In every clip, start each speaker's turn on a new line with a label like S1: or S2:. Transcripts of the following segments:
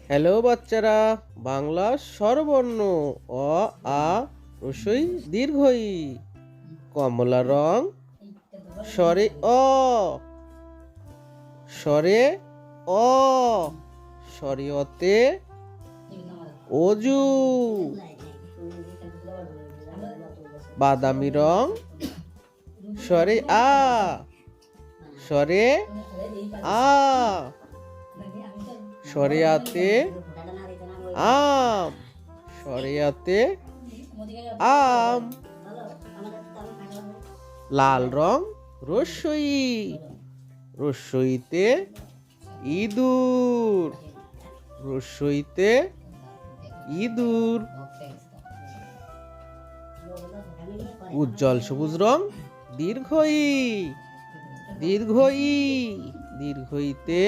S1: Hello বাচ্চারা, বাংলা স্বরবর্ণ অ আ রসই দীর্ঘই। কমলা রং স্বরে অ, স্বরে অ, স্বরে অতে অজু। বাদামি রং স্বরে আ, স্বরে আ, স্বরে আতে আম, স্বরে আতে আম। লাল রং রস্যই, রস্যইতে ইঁদুর, রস্যইতে ইঁদুর। উজ্জ্বল সবুজ রং দীর্ঘই, দীর্ঘই, দীর্ঘইতে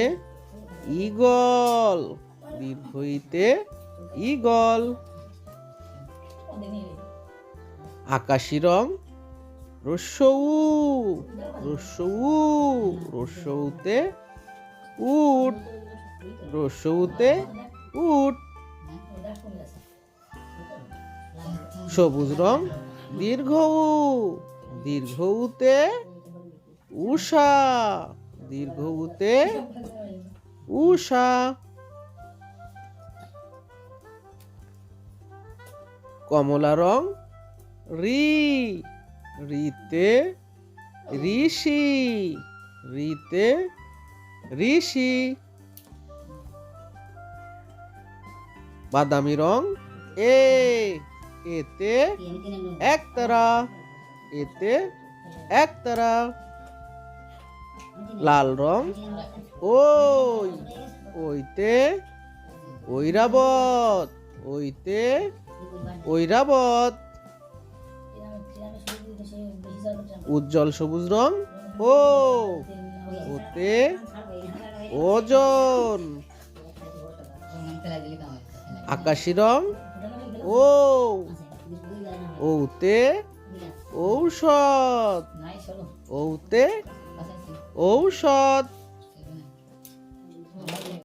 S1: ঈগল, দীর্ঘইতে ঈগল। আকাশী রং রস্যৌ, রস্যৌ, রস্যৌতে উট, রস্যৌতে উট। সবুজ রং দীর্ঘ উ, দীর্ঘউতে উষা, দীর্ঘউতে উষা। কমলা রং রি, রিতে ঋষি, রিতে ঋষি। বাদামি রং এ, এতে একতারা, এতে একতারা। লাল রং ওই, ওইতে ঐরাবত, ওইতে ঐরাবত। উজ্জ্বল সবুজ রং ও, ওতে ওজন। আকাশী রং ও, ওতে ঔষধ, ওতে ঔষধ।